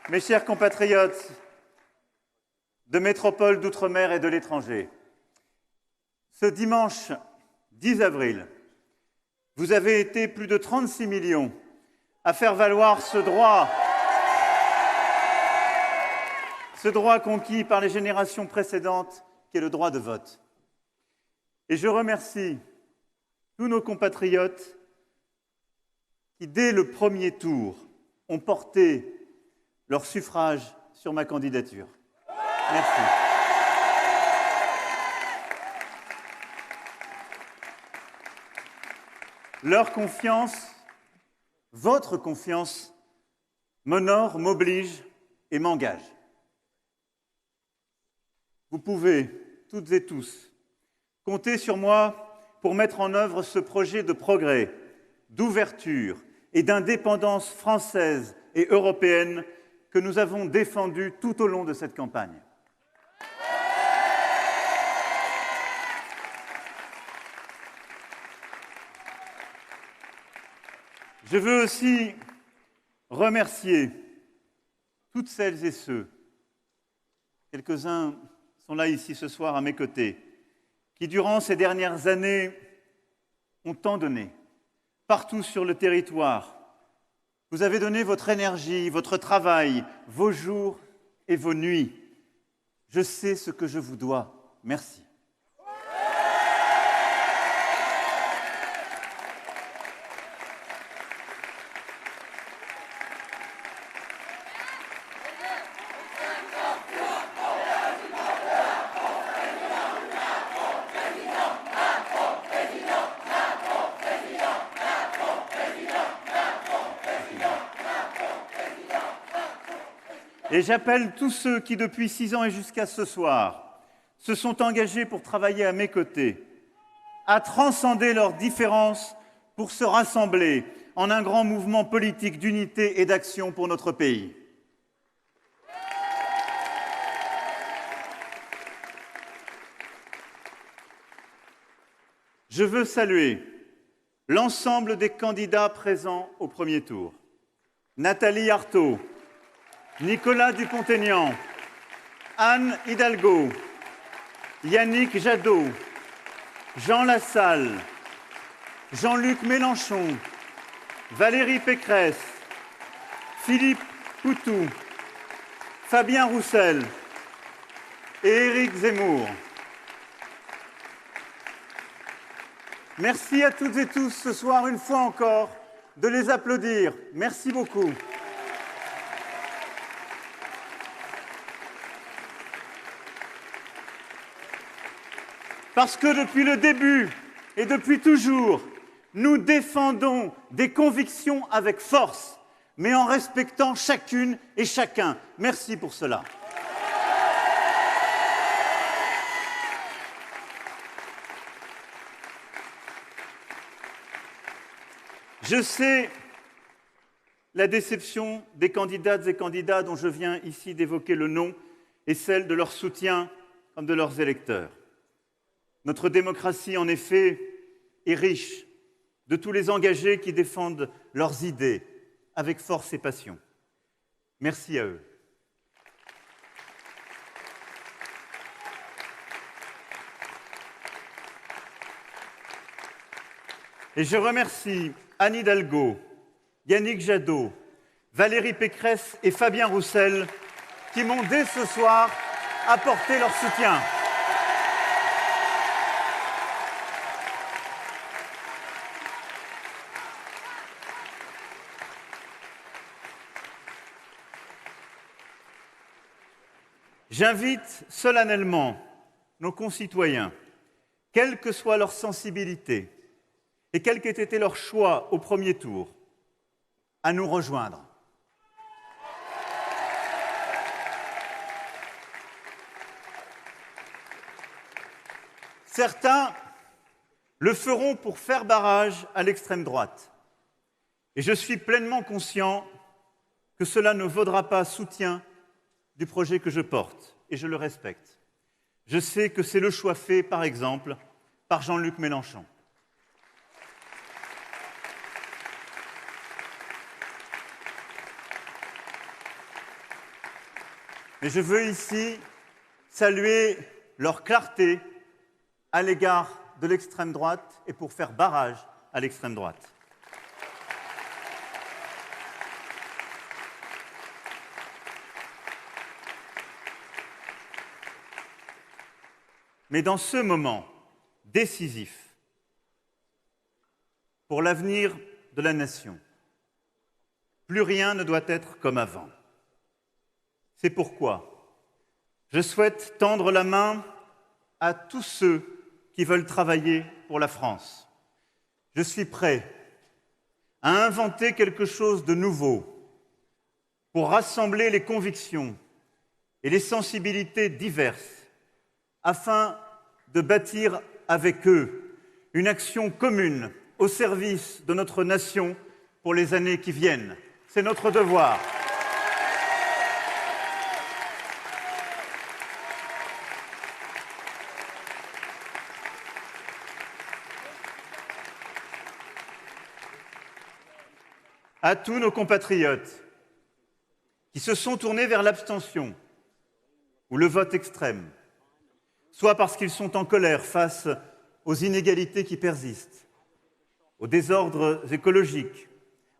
Mes chers compatriotes de métropole, d'outre-mer et de l'étranger, ce dimanche 10 avril, vous avez été plus de 36 millions à faire valoir ce droit conquis par les générations précédentes, qui est le droit de vote. Et je remercie tous nos compatriotes qui, dès le premier tour, ont porté leur suffrage sur ma candidature. Merci. Leur confiance, votre confiance, m'honore, m'oblige et m'engage. Vous pouvez, toutes et tous, compter sur moi pour mettre en œuvre ce projet de progrès, d'ouverture et d'indépendance française et européenne que nous avons défendu tout au long de cette campagne. Je veux aussi remercier toutes celles et ceux, quelques-uns sont là ici ce soir à mes côtés, qui durant ces dernières années ont tant donné, partout sur le territoire. Vous avez donné votre énergie, votre travail, vos jours et vos nuits. Je sais ce que je vous dois. Merci. Et j'appelle tous ceux qui, depuis 6 ans et jusqu'à ce soir, se sont engagés pour travailler à mes côtés, à transcender leurs différences pour se rassembler en un grand mouvement politique d'unité et d'action pour notre pays. Je veux saluer l'ensemble des candidats présents au premier tour. Nathalie Arthaud, Nicolas Dupont-Aignan, Anne Hidalgo, Yannick Jadot, Jean Lassalle, Jean-Luc Mélenchon, Valérie Pécresse, Philippe Poutou, Fabien Roussel et Éric Zemmour. Merci à toutes et tous ce soir, une fois encore, de les applaudir. Merci beaucoup. Parce que depuis le début et depuis toujours, nous défendons des convictions avec force, mais en respectant chacune et chacun. Merci pour cela. Je sais la déception des candidates et candidats dont je viens ici d'évoquer le nom et celle de leur soutien comme de leurs électeurs. Notre démocratie, en effet, est riche de tous les engagés qui défendent leurs idées avec force et passion. Merci à eux. Et je remercie Anne Hidalgo, Yannick Jadot, Valérie Pécresse et Fabien Roussel qui m'ont dès ce soir apporté leur soutien. J'invite solennellement nos concitoyens, quelle que soit leur sensibilité et quel qu'ait été leur choix au premier tour, à nous rejoindre. Certains le feront pour faire barrage à l'extrême droite. Et je suis pleinement conscient que cela ne vaudra pas soutien du projet que je porte, et je le respecte. Je sais que c'est le choix fait, par exemple, par Jean-Luc Mélenchon. Mais je veux ici saluer leur clarté à l'égard de l'extrême droite et pour faire barrage à l'extrême droite. Mais dans ce moment décisif pour l'avenir de la nation, plus rien ne doit être comme avant. C'est pourquoi je souhaite tendre la main à tous ceux qui veulent travailler pour la France. Je suis prêt à inventer quelque chose de nouveau pour rassembler les convictions et les sensibilités diverses afin de bâtir avec eux une action commune au service de notre nation pour les années qui viennent. C'est notre devoir. À tous nos compatriotes qui se sont tournés vers l'abstention ou le vote extrême, soit parce qu'ils sont en colère face aux inégalités qui persistent, aux désordres écologiques,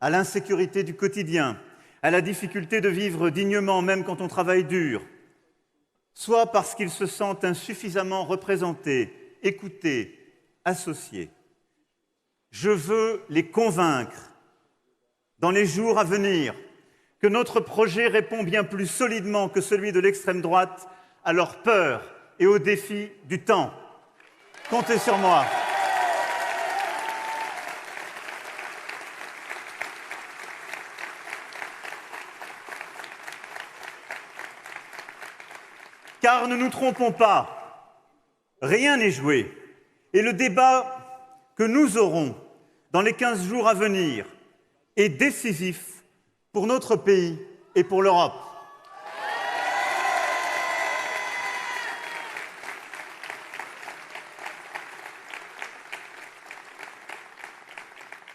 à l'insécurité du quotidien, à la difficulté de vivre dignement même quand on travaille dur, soit parce qu'ils se sentent insuffisamment représentés, écoutés, associés. Je veux les convaincre dans les jours à venir que notre projet répond bien plus solidement que celui de l'extrême droite à leurs peurs et aux défis du temps. Comptez sur moi. Car ne nous trompons pas, rien n'est joué. Et le débat que nous aurons dans les 15 jours à venir est décisif pour notre pays et pour l'Europe.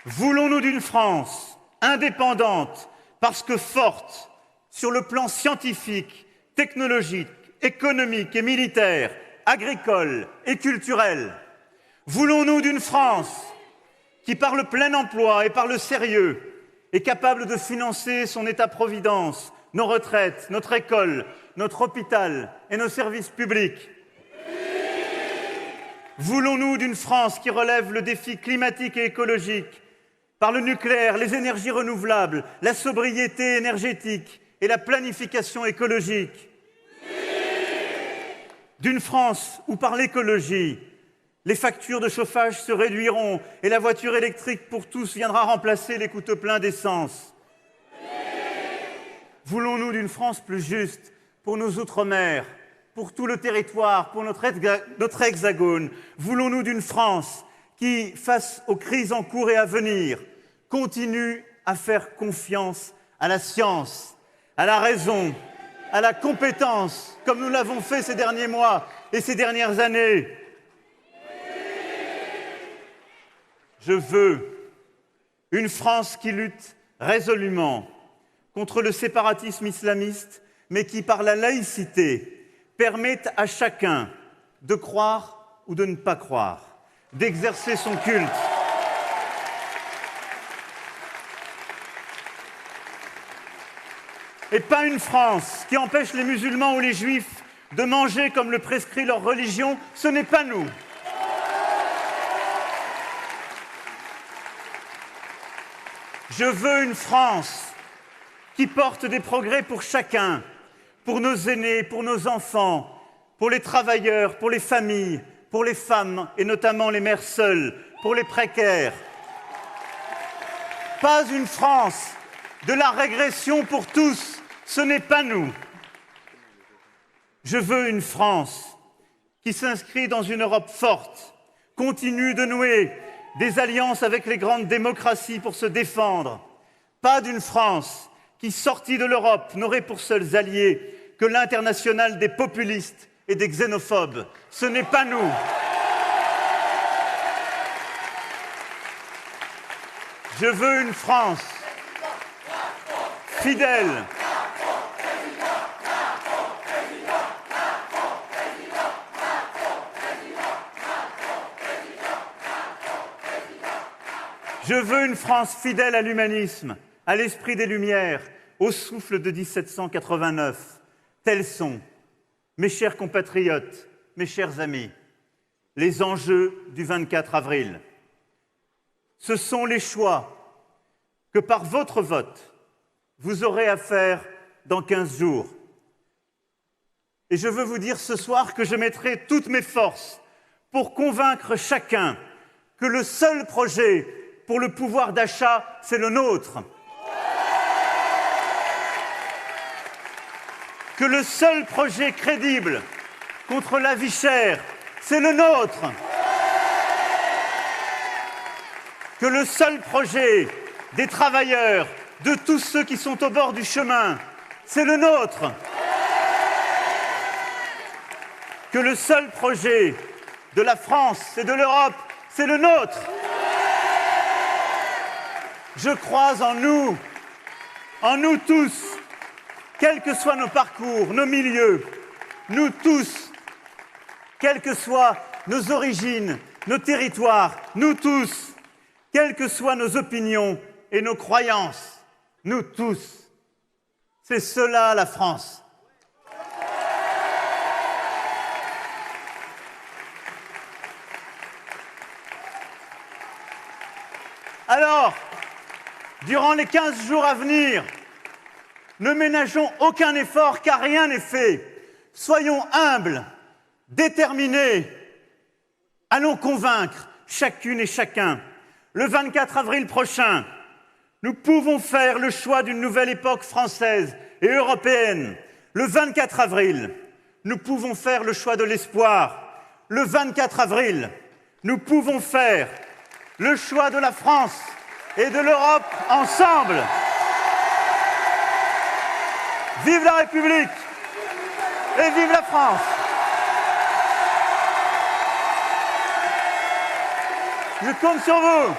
Voulons-nous d'une France indépendante parce que forte sur le plan scientifique, technologique, économique et militaire, agricole et culturel? Voulons-nous d'une France qui, par le plein emploi et par le sérieux, est capable de financer son État-providence, nos retraites, notre école, notre hôpital et nos services publics? Voulons-nous d'une France qui relève le défi climatique et écologique par le nucléaire, les énergies renouvelables, la sobriété énergétique et la planification écologique? D'une France où, par l'écologie, les factures de chauffage se réduiront et la voiture électrique pour tous viendra remplacer les coûteux pleins d'essence? Voulons-nous d'une France plus juste pour nos outre-mer, pour tout le territoire, pour notre hexagone? Voulons-nous d'une France qui, face aux crises en cours et à venir, continue à faire confiance à la science, à la raison, à la compétence, comme nous l'avons fait ces derniers mois et ces dernières années? Je veux une France qui lutte résolument contre le séparatisme islamiste, mais qui, par la laïcité, permette à chacun de croire ou de ne pas croire, d'exercer son culte. Et pas une France qui empêche les musulmans ou les juifs de manger comme le prescrit leur religion. Ce n'est pas nous. Je veux une France qui porte des progrès pour chacun, pour nos aînés, pour nos enfants, pour les travailleurs, pour les familles, pour les femmes et notamment les mères seules, pour les précaires. Pas une France de la régression pour tous, ce n'est pas nous. Je veux une France qui s'inscrit dans une Europe forte, continue de nouer des alliances avec les grandes démocraties pour se défendre. Pas d'une France qui, sortie de l'Europe, n'aurait pour seuls alliés que l'internationale des populistes et des xénophobes. Ce n'est pas nous. Je veux une France fidèle Je veux une France fidèle à l'humanisme, à l'esprit des Lumières, au souffle de 1789. Tels sont, mes chers compatriotes, mes chers amis, les enjeux du 24 avril. Ce sont les choix que par votre vote, vous aurez à faire dans 15 jours. Et je veux vous dire ce soir que je mettrai toutes mes forces pour convaincre chacun que le seul projet pour le pouvoir d'achat, c'est le nôtre. Que le seul projet crédible contre la vie chère, c'est le nôtre. Que le seul projet des travailleurs, de tous ceux qui sont au bord du chemin, c'est le nôtre. Que le seul projet de la France et de l'Europe, c'est le nôtre. Je crois en nous tous, quels que soient nos parcours, nos milieux, nous tous, quelles que soient nos origines, nos territoires, nous tous, quelles que soient nos opinions et nos croyances, nous tous. C'est cela la France. Alors, durant les 15 jours à venir, ne ménageons aucun effort car rien n'est fait. Soyons humbles, déterminés. Allons convaincre chacune et chacun. Le 24 avril prochain, nous pouvons faire le choix d'une nouvelle époque française et européenne. Le 24 avril, nous pouvons faire le choix de l'espoir. Le 24 avril, nous pouvons faire le choix de la France et de l'Europe ensemble. Vive la République et vive la France. Je compte sur vous.